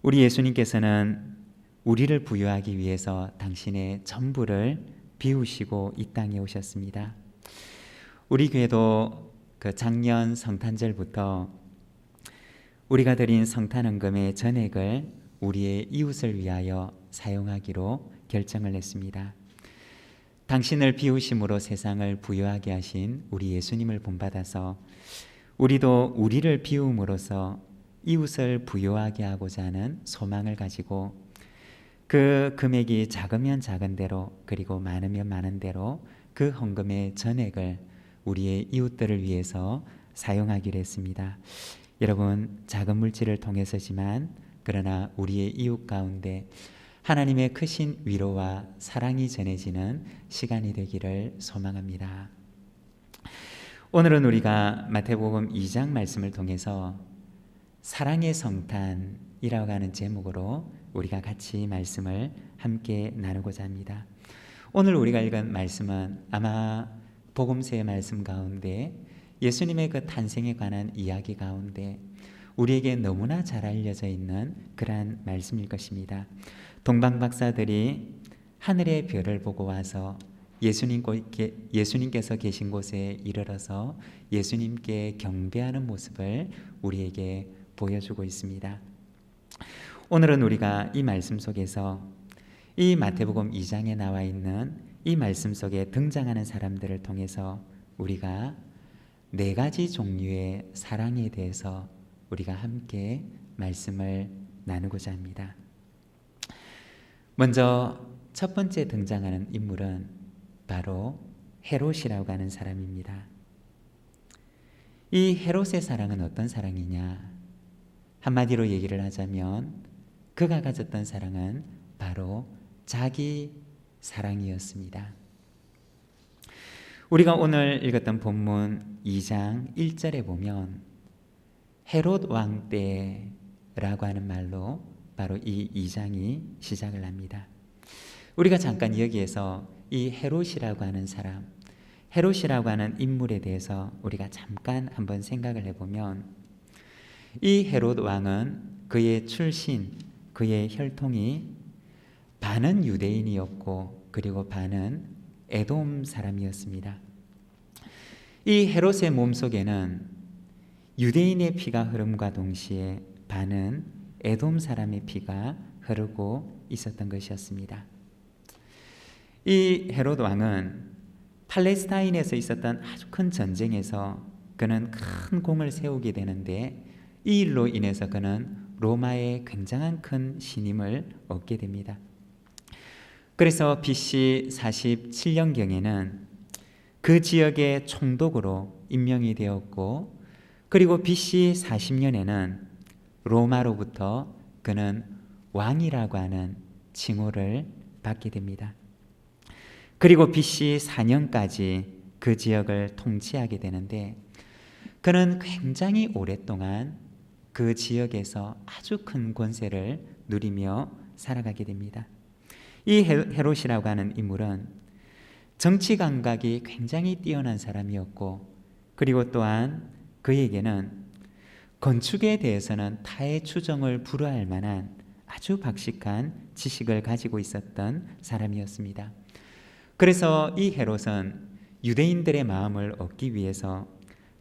우리 예수님께서는 우리를 부유하기 위해서 당신의 전부를 비우시고 이 땅에 오셨습니다. 우리 교회도 그 작년 성탄절부터 우리가 드린 성탄헌금의 전액을 우리의 이웃을 위하여 사용하기로 결정을 했습니다. 당신을 비우심으로 세상을 부유하게 하신 우리 예수님을 본받아서 우리도 우리를 비움으로써 이웃을 부유하게 하고자 하는 소망을 가지고 그 금액이 작으면 작은 대로 그리고 많으면 많은 대로 그 헌금의 전액을 우리의 이웃들을 위해서 사용하기로 했습니다. 여러분, 작은 물질을 통해서지만 그러나 우리의 이웃 가운데 하나님의 크신 위로와 사랑이 전해지는 시간이 되기를 소망합니다. 오늘은 우리가 마태복음 2장 말씀을 통해서 사랑의 성탄이라고 하는 제목으로 우리가 같이 말씀을 함께 나누고자 합니다. 오늘 우리가 읽은 말씀은 아마 복음서의 말씀 가운데 예수님의 그 탄생에 관한 이야기 가운데 우리에게 너무나 잘 알려져 있는 그러한 말씀일 것입니다. 동방 박사들이 하늘의 별을 보고 와서 예수님께서 계신 곳에 이르러서 예수님께 경배하는 모습을 우리에게 보여주고 있습니다. 오늘은 우리가 이 말씀 속에서 이 마태복음 2장에 나와 있는 이 말씀 속에 등장하는 사람들을 통해서 우리가 4가지 종류의 사랑에 대해서 우리가 함께 말씀을 나누고자 합니다. 먼저 첫 번째 등장하는 인물은 바로 헤롯이라고 하는 사람입니다. 이 헤롯의 사랑은 어떤 사랑이냐? 한마디로 얘기를 하자면 그가 가졌던 사랑은 바로 자기 사랑이었습니다. 우리가 오늘 읽었던 본문 2장 1절에 보면 헤롯 왕 때라고 하는 말로 바로 이 2장이 시작을 합니다. 우리가 잠깐 여기에서 이 헤롯이라고 하는 사람, 헤롯이라고 하는 인물에 대해서 우리가 잠깐 한번 생각을 해보면 이 헤롯 왕은 그의 출신, 그의 혈통이 반은 유대인이었고 그리고 반은 에돔 사람이었습니다. 이 헤롯의 몸속에는 유대인의 피가 흐름과 동시에 반은 에돔 사람의 피가 흐르고 있었던 것이었습니다. 이 헤롯 왕은 팔레스타인에서 있었던 아주 큰 전쟁에서 그는 큰 공을 세우게 되는데 이 일로 인해서 그는 로마의 굉장한 큰 신임을 얻게 됩니다. 그래서 BC 47년경에는 그 지역의 총독으로 임명이 되었고 그리고 BC 40년에는 로마로부터 그는 왕이라고 하는 칭호를 받게 됩니다. 그리고 BC 4년까지 그 지역을 통치하게 되는데 그는 굉장히 오랫동안 그 지역에서 아주 큰 권세를 누리며 살아가게 됩니다. 이 헤롯이라고 하는 인물은 정치 감각이 굉장히 뛰어난 사람이었고 그리고 또한 그에게는 건축에 대해서는 타의 추정을 불허할 만한 아주 박식한 지식을 가지고 있었던 사람이었습니다. 그래서 이 헤롯은 유대인들의 마음을 얻기 위해서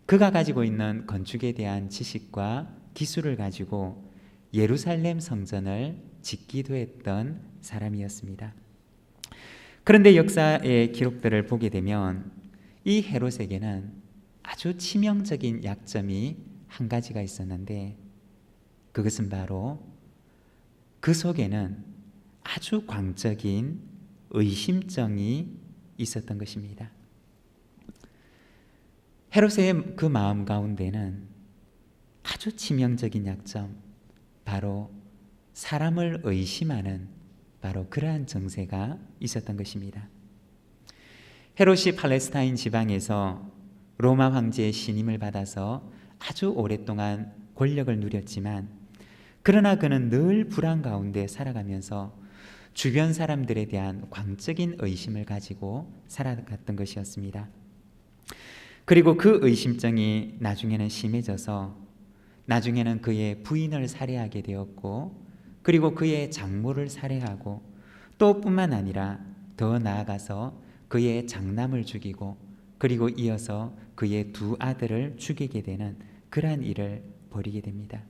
그가 가지고 있는 건축에 대한 지식과 기술을 가지고 예루살렘 성전을 짓기도 했던 사람이었습니다. 그런데 역사의 기록들을 보게 되면 이 헤롯에게는 아주 치명적인 약점이 한 가지가 있었는데 그것은 바로 그 속에는 아주 광적인 의심증이 있었던 것입니다. 헤롯의 그 마음 가운데는 아주 치명적인 약점, 바로 사람을 의심하는 바로 그러한 정세가 있었던 것입니다. 헤롯이 팔레스타인 지방에서 로마 황제의 신임을 받아서 아주 오랫동안 권력을 누렸지만 그러나 그는 늘 불안 가운데 살아가면서 주변 사람들에 대한 광적인 의심을 가지고 살아갔던 것이었습니다. 그리고 그 의심증이 나중에는 심해져서 나중에는 그의 부인을 살해하게 되었고 그리고 그의 장모를 살해하고 또 뿐만 아니라 더 나아가서 그의 장남을 죽이고 그리고 이어서 그의 두 아들을 죽이게 되는 그러한 일을 벌이게 됩니다.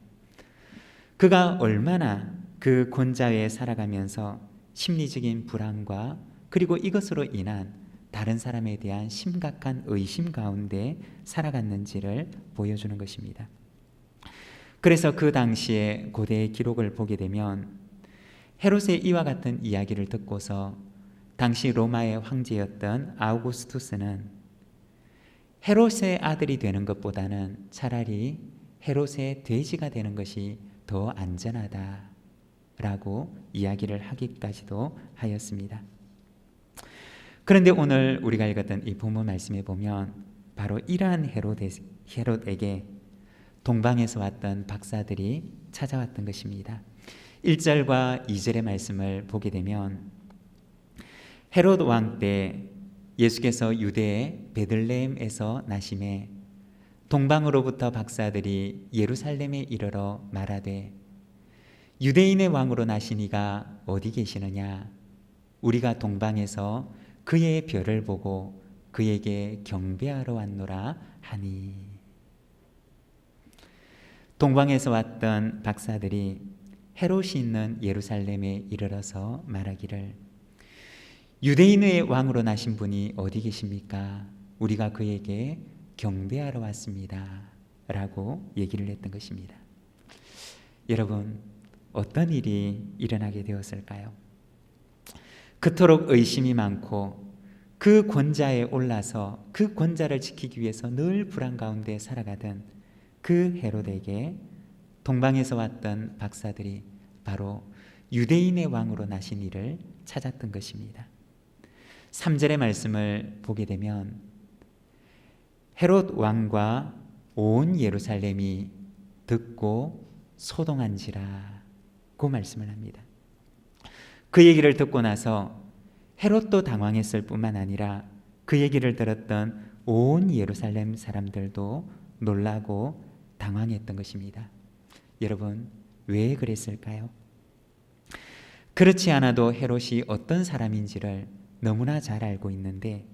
그가 얼마나 그 권좌에 살아가면서 심리적인 불안과 그리고 이것으로 인한 다른 사람에 대한 심각한 의심 가운데 살아갔는지를 보여주는 것입니다. 그래서 그 당시에 고대의 기록을 보게 되면 헤롯의 이와 같은 이야기를 듣고서 당시 로마의 황제였던 아우구스투스는 헤롯의 아들이 되는 것보다는 차라리 헤롯의 돼지가 되는 것이 더 안전하다라고 이야기를 하기까지도 하였습니다. 그런데 오늘 우리가 읽었던 이 본문 말씀에 보면 바로 이러한 헤롯에게 동방에서 왔던 박사들이 찾아왔던 것입니다. 1절과 2절의 말씀을 보게 되면 헤롯 왕 때 예수께서 유대의 베들레헴에서 나심에 동방으로부터 박사들이 예루살렘에 이르러 말하되 유대인의 왕으로 나시니가 어디 계시느냐? 우리가 동방에서 그의 별을 보고 그에게 경배하러 왔노라 하니. 동방에서 왔던 박사들이 헤롯이 있는 예루살렘에 이르러서 말하기를 유대인의 왕으로 나신 분이 어디 계십니까? 우리가 그에게 경배하러 왔습니다 라고 얘기를 했던 것입니다. 여러분, 어떤 일이 일어나게 되었을까요? 그토록 의심이 많고 그 권좌에 올라서 그 권좌를 지키기 위해서 늘 불안 가운데 살아가던 그 헤롯에게 동방에서 왔던 박사들이 바로 유대인의 왕으로 나신 이를 찾았던 것입니다. 3절의 말씀을 보게 되면 헤롯 왕과 온 예루살렘이 듣고 소동한지라 고 말씀을 합니다. 그 얘기를 듣고 나서 헤롯도 당황했을 뿐만 아니라 그 얘기를 들었던 온 예루살렘 사람들도 놀라고 당황했던 것입니다. 여러분, 왜 그랬을까요? 그렇지 않아도 헤롯이 어떤 사람인지를 너무나 잘 알고 있는데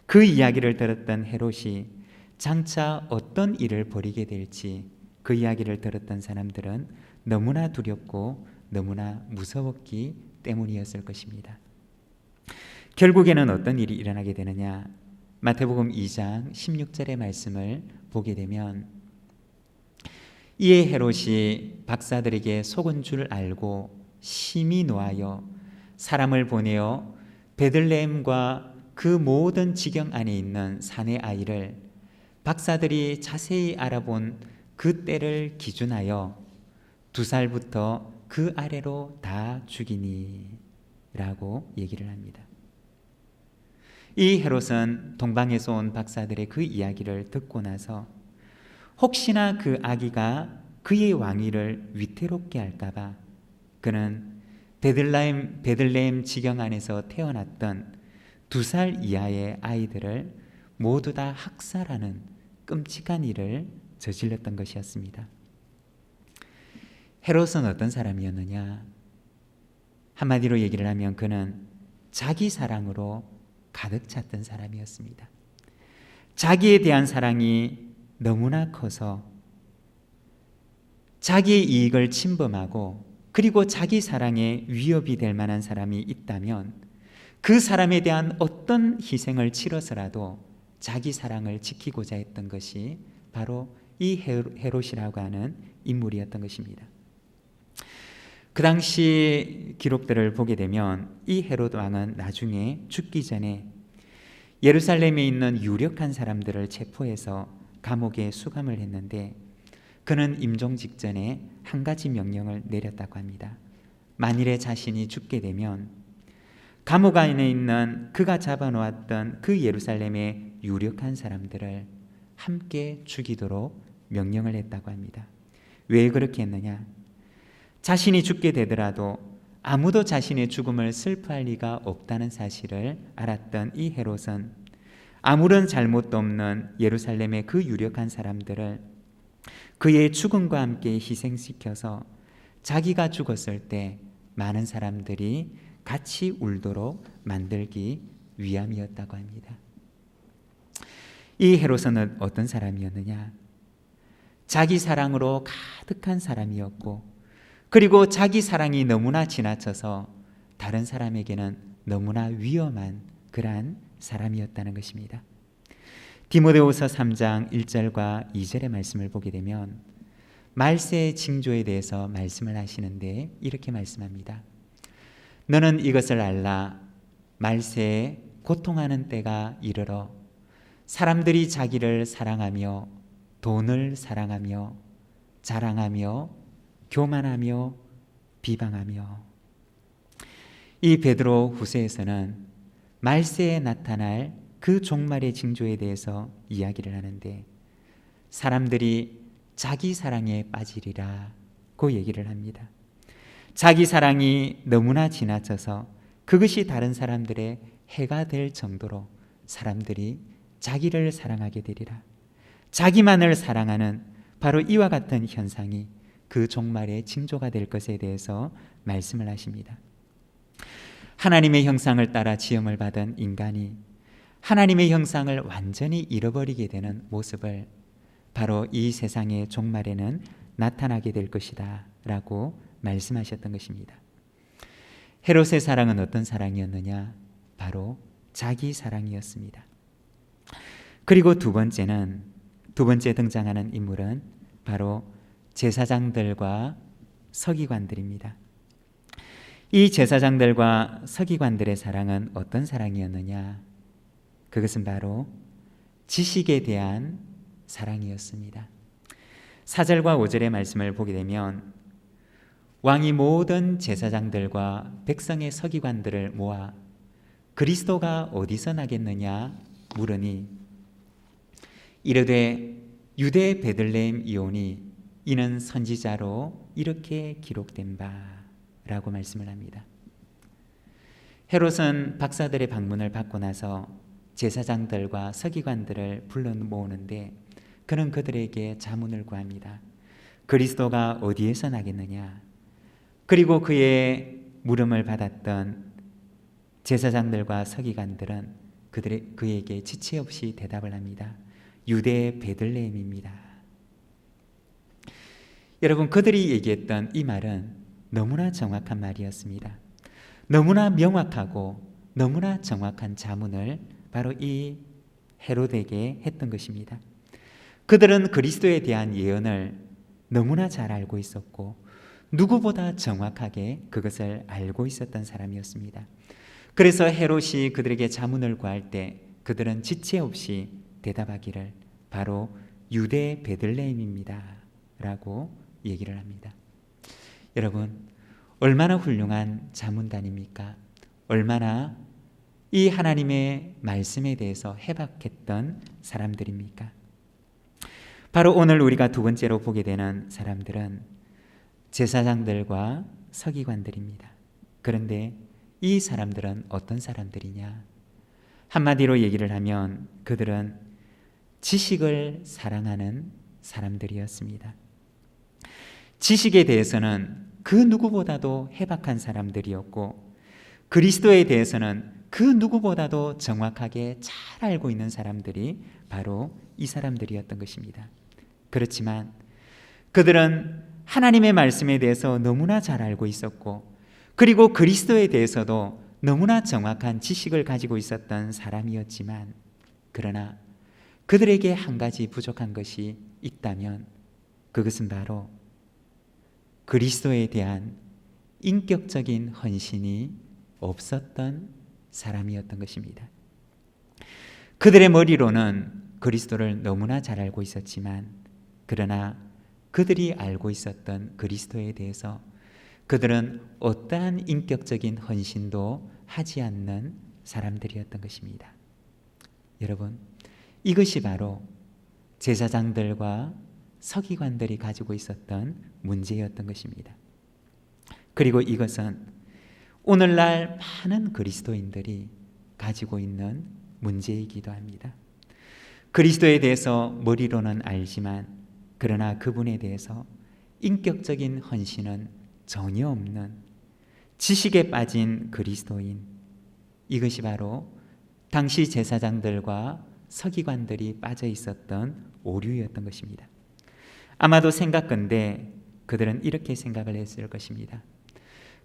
그 이야기를 들었던 헤롯이 장차 어떤 일을 벌이게 될지 그 이야기를 들었던 사람들은 너무나 두렵고 너무나 무서웠기 때문이었을 것입니다. 결국에는 어떤 일이 일어나게 되느냐? 마태복음 2장 16절의 말씀을 보게 되면 이에 헤롯이 박사들에게 속은 줄 알고 심히 노하여 사람을 보내어 베들레헴과 그 모든 지경 안에 있는 사내 아이를 박사들이 자세히 알아본 그 때를 기준하여 2살부터 그 아래로 다 죽이니 라고 얘기를 합니다. 이 헤롯은 동방에서 온 박사들의 그 이야기를 듣고 나서 혹시나 그 아기가 그의 왕위를 위태롭게 할까봐 그는 베들레헴 지경 안에서 태어났던 2살 이하의 아이들을 모두 다 학살하는 끔찍한 일을 저질렀던 것이었습니다. 헤롯은 어떤 사람이었느냐? 한마디로 얘기를 하면 그는 자기 사랑으로 가득 찼던 사람이었습니다. 자기에 대한 사랑이 너무나 커서 자기의 이익을 침범하고 그리고 자기 사랑에 위협이 될 만한 사람이 있다면 그 사람에 대한 어떤 희생을 치러서라도 자기 사랑을 지키고자 했던 것이 바로 이 헤롯이라고 하는 인물이었던 것입니다. 그 당시 기록들을 보게 되면 이 헤롯 왕은 나중에 죽기 전에 예루살렘에 있는 유력한 사람들을 체포해서 감옥에 수감을 했는데 그는 임종 직전에 한 가지 명령을 내렸다고 합니다. 만일에 자신이 죽게 되면 감옥 안에 있는 그가 잡아놓았던 그 예루살렘의 유력한 사람들을 함께 죽이도록 명령을 했다고 합니다. 왜 그렇게 했느냐? 자신이 죽게 되더라도 아무도 자신의 죽음을 슬퍼할 리가 없다는 사실을 알았던 이 헤롯은 아무런 잘못도 없는 예루살렘의 그 유력한 사람들을 그의 죽음과 함께 희생시켜서 자기가 죽었을 때 많은 사람들이 같이 울도록 만들기 위함이었다고 합니다. 이 헤롯은 어떤 사람이었느냐? 자기 사랑으로 가득한 사람이었고, 그리고 자기 사랑이 너무나 지나쳐서 다른 사람에게는 너무나 위험한 그러한 사람이었다는 것입니다. 디모데후서 3장 1절과 2절의 말씀을 보게 되면 말세의 징조에 대해서 말씀을 하시는데 이렇게 말씀합니다. 너는 이것을 알라. 말세에 고통하는 때가 이르러 사람들이 자기를 사랑하며 돈을 사랑하며 자랑하며 교만하며 비방하며. 이 베드로 후서에서는 말세에 나타날 그 종말의 징조에 대해서 이야기를 하는데 사람들이 자기 사랑에 빠지리라고 얘기를 합니다. 자기 사랑이 너무나 지나쳐서 그것이 다른 사람들의 해가 될 정도로 사람들이 자기를 사랑하게 되리라. 자기만을 사랑하는 바로 이와 같은 현상이 그 종말의 징조가 될 것에 대해서 말씀을 하십니다. 하나님의 형상을 따라 지음을 받은 인간이 하나님의 형상을 완전히 잃어버리게 되는 모습을 바로 이 세상의 종말에는 나타나게 될 것이다 라고 말씀하셨던 것입니다. 헤롯의 사랑은 어떤 사랑이었느냐? 바로 자기 사랑이었습니다. 그리고 두 번째 등장하는 인물은 바로 제사장들과 서기관들입니다. 이 제사장들과 서기관들의 사랑은 어떤 사랑이었느냐? 그것은 바로 지식에 대한 사랑이었습니다. 4절과 5절의 말씀을 보게 되면 왕이 모든 제사장들과 백성의 서기관들을 모아 그리스도가 어디서 나겠느냐 물으니 이르되 유대 베들레헴 이오니 이는 선지자로 이렇게 기록된 바라고 말씀을 합니다. 헤롯은 박사들의 방문을 받고 나서 제사장들과 서기관들을 불러 모으는데 그는 그들에게 자문을 구합니다. 그리스도가 어디에서 나겠느냐? 그리고 그의 물음을 받았던 제사장들과 서기관들은 그에게 지체 없이 대답을 합니다. 유대 베들레헴입니다. 여러분, 그들이 얘기했던 이 말은 너무나 정확한 말이었습니다. 너무나 명확하고 너무나 정확한 자문을 바로 이 헤롯에게 했던 것입니다. 그들은 그리스도에 대한 예언을 너무나 잘 알고 있었고 누구보다 정확하게 그것을 알고 있었던 사람이었습니다. 그래서 헤롯이 그들에게 자문을 구할 때 그들은 지체 없이 대답하기를 바로 유대 베들레헴입니다 라고 얘기를 합니다. 여러분, 얼마나 훌륭한 자문단입니까? 얼마나 이 하나님의 말씀에 대해서 해박했던 사람들입니까? 바로 오늘 우리가 두 번째로 보게 되는 사람들은 제사장들과 서기관들입니다. 그런데 이 사람들은 어떤 사람들이냐? 한마디로 얘기를 하면 그들은 지식을 사랑하는 사람들이었습니다. 지식에 대해서는 그 누구보다도 해박한 사람들이었고 그리스도에 대해서는 그 누구보다도 정확하게 잘 알고 있는 사람들이 바로 이 사람들이었던 것입니다. 그렇지만 그들은 하나님의 말씀에 대해서 너무나 잘 알고 있었고 그리고 그리스도에 대해서도 너무나 정확한 지식을 가지고 있었던 사람이었지만 그러나 그들에게 한 가지 부족한 것이 있다면 그것은 바로 그리스도에 대한 인격적인 헌신이 없었던 사람이었던 것입니다. 그들의 머리로는 그리스도를 너무나 잘 알고 있었지만 그러나 그들이 알고 있었던 그리스도에 대해서 그들은 어떠한 인격적인 헌신도 하지 않는 사람들이었던 것입니다. 여러분, 이것이 바로 제사장들과 서기관들이 가지고 있었던 문제였던 것입니다. 그리고 이것은 오늘날 많은 그리스도인들이 가지고 있는 문제이기도 합니다. 그리스도에 대해서 머리로는 알지만 그러나 그분에 대해서 인격적인 헌신은 전혀 없는 지식에 빠진 그리스도인, 이것이 바로 당시 제사장들과 서기관들이 빠져 있었던 오류였던 것입니다. 아마도 생각건대 그들은 이렇게 생각을 했을 것입니다.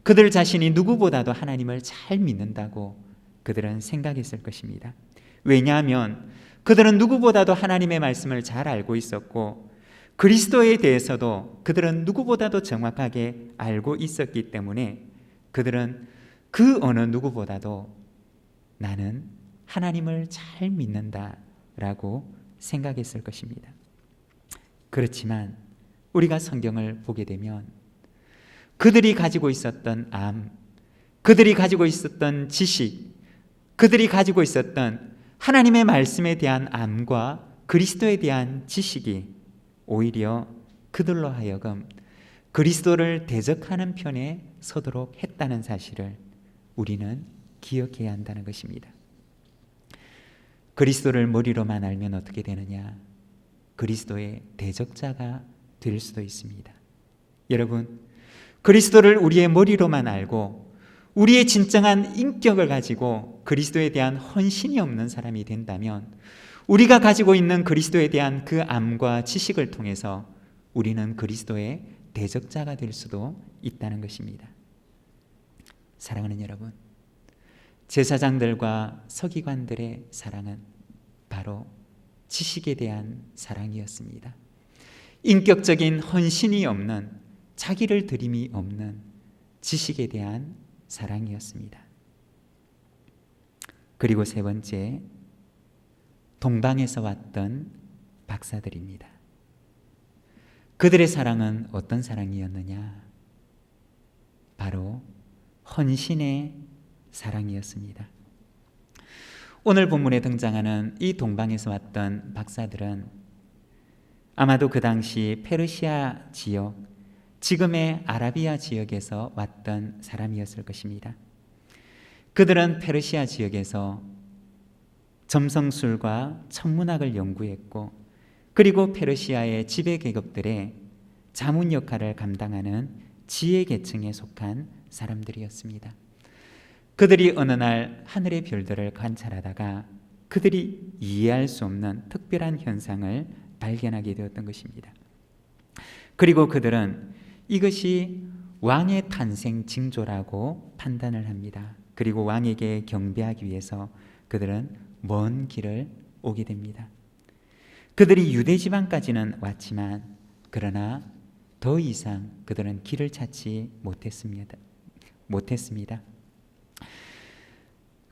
그들 자신이 누구보다도 하나님을 잘 믿는다고 그들은 생각했을 것입니다. 왜냐하면 그들은 누구보다도 하나님의 말씀을 잘 알고 있었고 그리스도에 대해서도 그들은 누구보다도 정확하게 알고 있었기 때문에 그들은 그 어느 누구보다도 나는 하나님을 잘 믿는다라고 생각했을 것입니다. 그렇지만 우리가 성경을 보게 되면 그들이 가지고 있었던 암, 그들이 가지고 있었던 지식, 그들이 가지고 있었던 하나님의 말씀에 대한 암과 그리스도에 대한 지식이 오히려 그들로 하여금 그리스도를 대적하는 편에 서도록 했다는 사실을 우리는 기억해야 한다는 것입니다. 그리스도를 머리로만 알면 어떻게 되느냐? 그리스도의 대적자가 될 수도 있습니다. 여러분, 그리스도를 우리의 머리로만 알고 우리의 진정한 인격을 가지고 그리스도에 대한 헌신이 없는 사람이 된다면 우리가 가지고 있는 그리스도에 대한 그 암과 지식을 통해서 우리는 그리스도의 대적자가 될 수도 있다는 것입니다. 사랑하는 여러분, 제사장들과 서기관들의 사랑은 바로 지식에 대한 사랑이었습니다. 인격적인 헌신이 없는, 자기를 들임이 없는 지식에 대한 사랑이었습니다. 그리고 세 번째, 동방에서 왔던 박사들입니다. 그들의 사랑은 어떤 사랑이었느냐? 바로 헌신의 사랑이었습니다. 오늘 본문에 등장하는 이 동방에서 왔던 박사들은 아마도 그 당시 페르시아 지역, 지금의 아라비아 지역에서 왔던 사람이었을 것입니다. 그들은 페르시아 지역에서 점성술과 천문학을 연구했고 그리고 페르시아의 지배 계급들의 자문 역할을 감당하는 지혜 계층에 속한 사람들이었습니다. 그들이 어느 날 하늘의 별들을 관찰하다가 그들이 이해할 수 없는 특별한 현상을 발견하게 되었던 것입니다. 그리고 그들은 이것이 왕의 탄생 징조라고 판단을 합니다. 그리고 왕에게 경배하기 위해서 그들은 먼 길을 오게 됩니다. 그들이 유대 지방까지는 왔지만 그러나 더 이상 그들은 길을 찾지 못했습니다.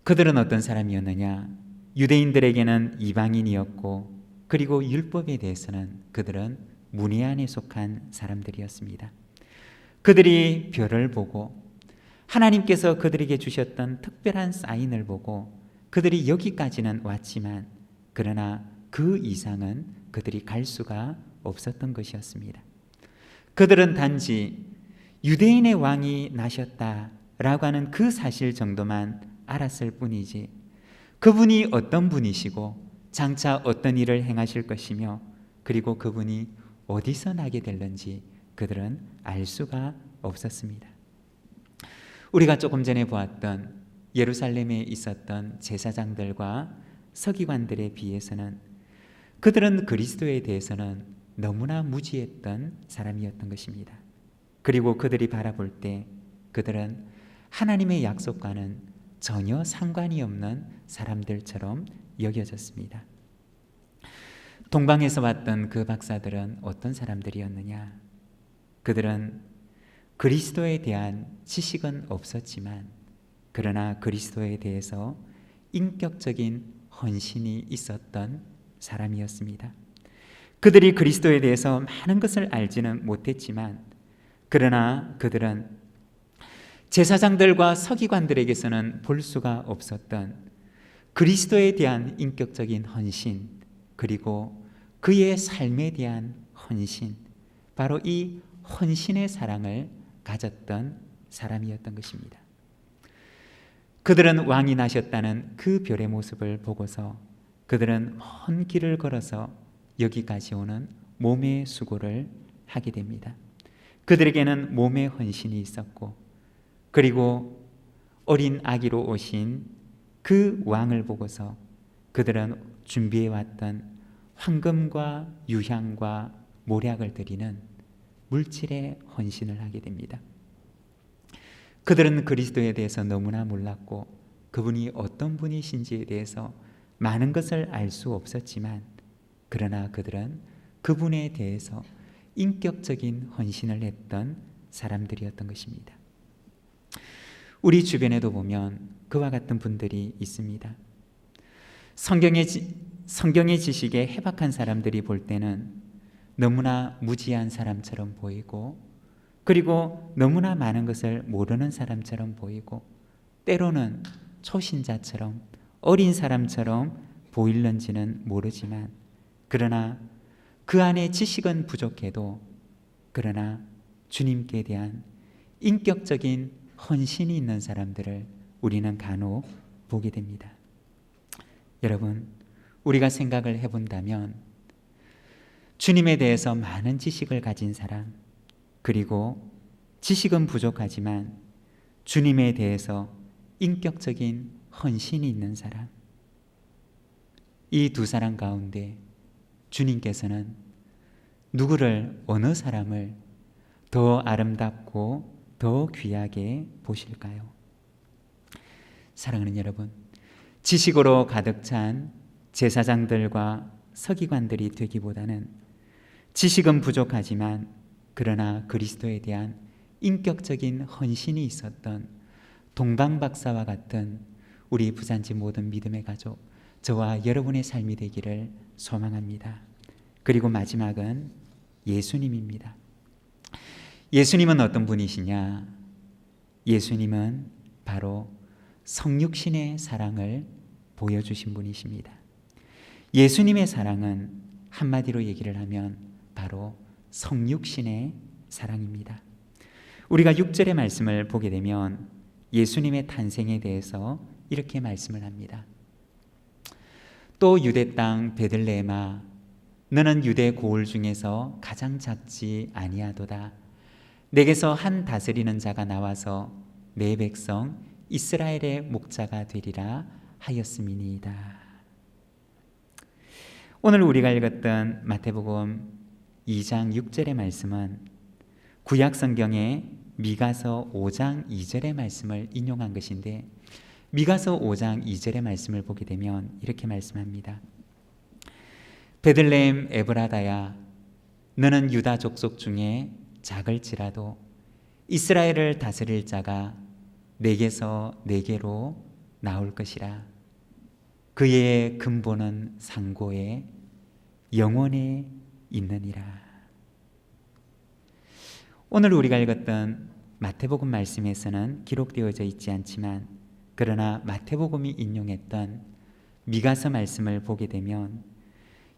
그들은 어떤 사람이었느냐? 유대인들에게는 이방인이었고 그리고 율법에 대해서는 그들은 문외한에 속한 사람들이었습니다. 그들이 별을 보고 하나님께서 그들에게 주셨던 특별한 사인을 보고 그들이 여기까지는 왔지만 그러나 그 이상은 그들이 갈 수가 없었던 것이었습니다. 그들은 단지 유대인의 왕이 나셨다라고 하는 그 사실 정도만 알았을 뿐이지 그분이 어떤 분이시고 장차 어떤 일을 행하실 것이며 그리고 그분이 어디서 나게 될는지 그들은 알 수가 없었습니다. 우리가 조금 전에 보았던 예루살렘에 있었던 제사장들과 서기관들에 비해서는 그들은 그리스도에 대해서는 너무나 무지했던 사람이었던 것입니다. 그리고 그들이 바라볼 때 그들은 하나님의 약속과는 전혀 상관이 없는 사람들처럼 여겨졌습니다. 동방에서 왔던 그 박사들은 어떤 사람들이었느냐? 그들은 그리스도에 대한 지식은 없었지만 그러나 그리스도에 대해서 인격적인 헌신이 있었던 사람이었습니다. 그들이 그리스도에 대해서 많은 것을 알지는 못했지만 그러나 그들은 제사장들과 서기관들에게서는 볼 수가 없었던 그리스도에 대한 인격적인 헌신 그리고 그의 삶에 대한 헌신, 바로 이 헌신의 사랑을 가졌던 사람이었던 것입니다. 그들은 왕이 나셨다는 그 별의 모습을 보고서 그들은 먼 길을 걸어서 여기까지 오는 몸의 수고를 하게 됩니다. 그들에게는 몸의 헌신이 있었고, 그리고 어린 아기로 오신 그 왕을 보고서 그들은 준비해왔던 황금과 유향과 몰약을 드리는 물질의 헌신을 하게 됩니다. 그들은 그리스도에 대해서 너무나 몰랐고 그분이 어떤 분이신지에 대해서 많은 것을 알 수 없었지만, 그러나 그들은 그분에 대해서 인격적인 헌신을 했던 사람들이었던 것입니다. 우리 주변에도 보면 그와 같은 분들이 있습니다. 성경의 지식에 해박한 사람들이 볼 때는 너무나 무지한 사람처럼 보이고, 그리고 너무나 많은 것을 모르는 사람처럼 보이고, 때로는 초신자처럼 어린 사람처럼 보일는지는 모르지만, 그러나 그 안에 지식은 부족해도 그러나 주님께 대한 인격적인 헌신이 있는 사람들을 우리는 간혹 보게 됩니다. 여러분, 우리가 생각을 해본다면 주님에 대해서 많은 지식을 가진 사람, 그리고 지식은 부족하지만 주님에 대해서 인격적인 헌신이 있는 사람, 이 두 사람 가운데 주님께서는 누구를, 어느 사람을 더 아름답고 더 귀하게 보실까요? 사랑하는 여러분, 지식으로 가득 찬 제사장들과 서기관들이 되기보다는 지식은 부족하지만 그러나 그리스도에 대한 인격적인 헌신이 있었던 동방박사와 같은 우리 부산지 모든 믿음의 가족, 저와 여러분의 삶이 되기를 소망합니다. 그리고 마지막은 예수님입니다. 예수님은 어떤 분이시냐? 예수님은 바로 성육신의 사랑을 보여주신 분이십니다. 예수님의 사랑은 한마디로 얘기를 하면 바로 성육신의 사랑입니다. 우리가 6절의 말씀을 보게 되면 예수님의 탄생에 대해서 이렇게 말씀을 합니다. 또 유대 땅 베들레헴아, 너는 유대 고을 중에서 가장 작지 아니하도다. 내게서 한 다스리는 자가 나와서 내 백성 이스라엘의 목자가 되리라 하였음이니이다. 오늘 우리가 읽었던 마태복음 2장 6절의 말씀은 구약 성경의 미가서 5장 2절의 말씀을 인용한 것인데, 미가서 5장 2절의 말씀을 보게 되면 이렇게 말씀합니다. 베들레헴 에브라다야, 너는 유다 족속 중에 작을지라도 이스라엘을 다스릴 자가 내게서 내게로 나올 것이라. 그의 근본은 상고에 영원에 있느니라. 오늘 우리가 읽었던 마태복음 말씀에서는 기록되어져 있지 않지만, 그러나 마태복음이 인용했던 미가서 말씀을 보게 되면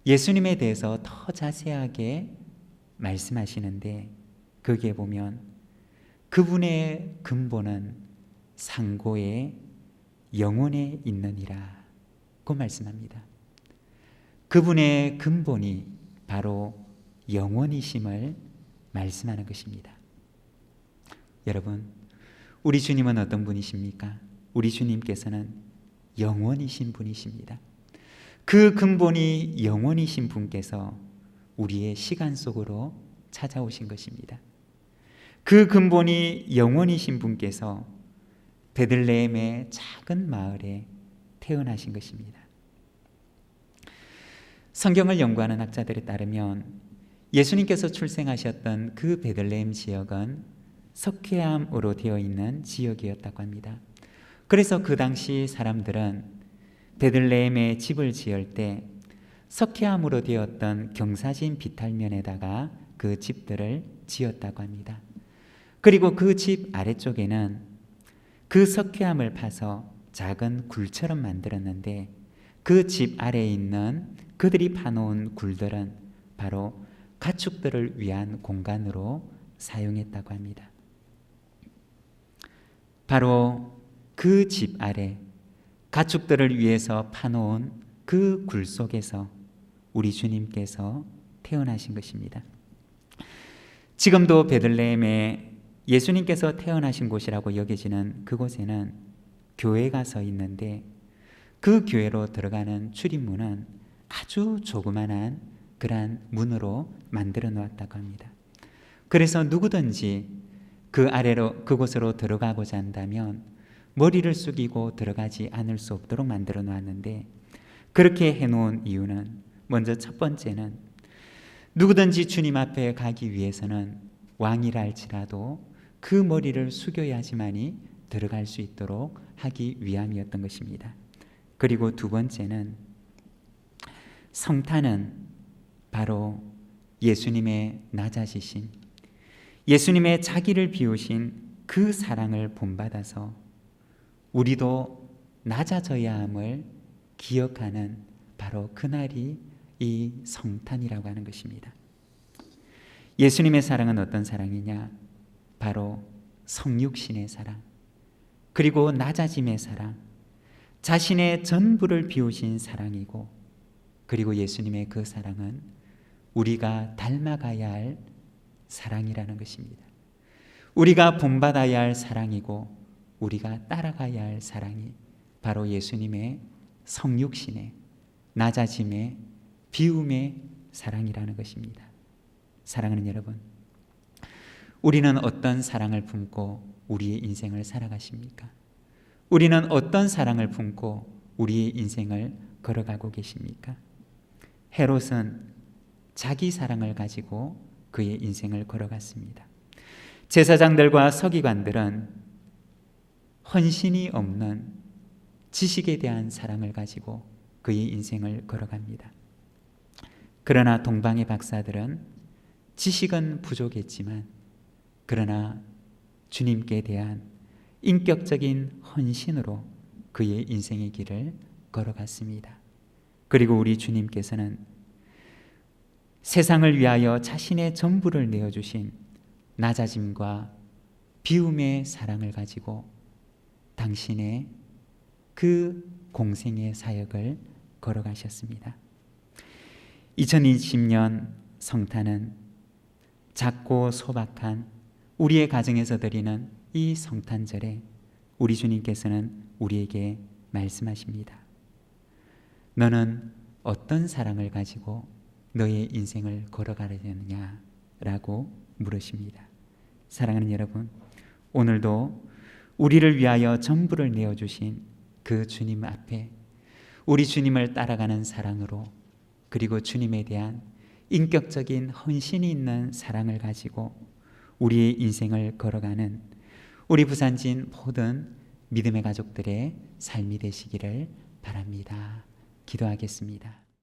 예수님에 대해서 더 자세하게 말씀하시는데, 거기에 보면 그분의 근본은 상고에 영원에 있느니라 고 말씀합니다. 그분의 근본이 바로 영원이심을 말씀하는 것입니다. 여러분, 우리 주님은 어떤 분이십니까? 우리 주님께서는 영원이신 분이십니다. 그 근본이 영원이신 분께서 우리의 시간 속으로 찾아오신 것입니다. 그 근본이 영원이신 분께서 베들레헴의 작은 마을에 태어나신 것입니다. 성경을 연구하는 학자들에 따르면 예수님께서 출생하셨던 그 베들레헴 지역은 석회암으로 되어 있는 지역이었다고 합니다. 그래서 그 당시 사람들은 베들레헴에 집을 지을 때 석회암으로 되었던 경사진 비탈면에다가 그 집들을 지었다고 합니다. 그리고 그 집 아래쪽에는 그 석회암을 파서 작은 굴처럼 만들었는데, 그 집 아래에 있는 그들이 파놓은 굴들은 바로 가축들을 위한 공간으로 사용했다고 합니다. 바로 그 집 아래 가축들을 위해서 파놓은 그 굴 속에서 우리 주님께서 태어나신 것입니다. 지금도 베들레헴에 예수님께서 태어나신 곳이라고 여겨지는 그곳에는 교회가 서 있는데 그 교회로 들어가는 출입문은 아주 조그만한 그러한 문으로 만들어 놓았다고 합니다. 그래서 누구든지 그 아래로 그곳으로 들어가고자 한다면 머리를 숙이고 들어가지 않을 수 없도록 만들어 놓았는데, 그렇게 해놓은 이유는 먼저 첫 번째는 누구든지 주님 앞에 가기 위해서는 왕이라 할지라도 그 머리를 숙여야지만이 들어갈 수 있도록 하기 위함이었던 것입니다. 그리고 두 번째는 성탄은 바로 예수님의 낮아지신, 예수님의 자기를 비우신 그 사랑을 본받아서 우리도 낮아져야 함을 기억하는 바로 그날이 이 성탄이라고 하는 것입니다. 예수님의 사랑은 어떤 사랑이냐? 바로 성육신의 사랑, 그리고 낮아짐의 사랑, 자신의 전부를 비우신 사랑이고, 그리고 예수님의 그 사랑은 우리가 닮아가야 할 사랑이라는 것입니다. 우리가 본받아야 할 사랑이고 우리가 따라가야 할 사랑이 바로 예수님의 성육신의, 낮아짐의, 비움의 사랑이라는 것입니다. 사랑하는 여러분, 우리는 어떤 사랑을 품고 우리의 인생을 살아가십니까? 우리는 어떤 사랑을 품고 우리의 인생을 걸어가고 계십니까? 헤롯은 자기 사랑을 가지고 그의 인생을 걸어갔습니다. 제사장들과 서기관들은 헌신이 없는 지식에 대한 사랑을 가지고 그의 인생을 걸어갑니다. 그러나 동방의 박사들은 지식은 부족했지만 그러나 주님께 대한 인격적인 헌신으로 그의 인생의 길을 걸어갔습니다. 그리고 우리 주님께서는 세상을 위하여 자신의 전부를 내어주신 낮아짐과 비움의 사랑을 가지고 당신의 그 공생의 사역을 걸어가셨습니다. 2020년 성탄은 작고 소박한 우리의 가정에서 드리는 이 성탄절에 우리 주님께서는 우리에게 말씀하십니다. 너는 어떤 사랑을 가지고 너의 인생을 걸어가려느냐 라고 물으십니다. 사랑하는 여러분, 오늘도 우리를 위하여 전부를 내어주신 그 주님 앞에 우리 주님을 따라가는 사랑으로, 그리고 주님에 대한 인격적인 헌신이 있는 사랑을 가지고 우리의 인생을 걸어가는 우리 부산진 모든 믿음의 가족들의 삶이 되시기를 바랍니다. 기도하겠습니다.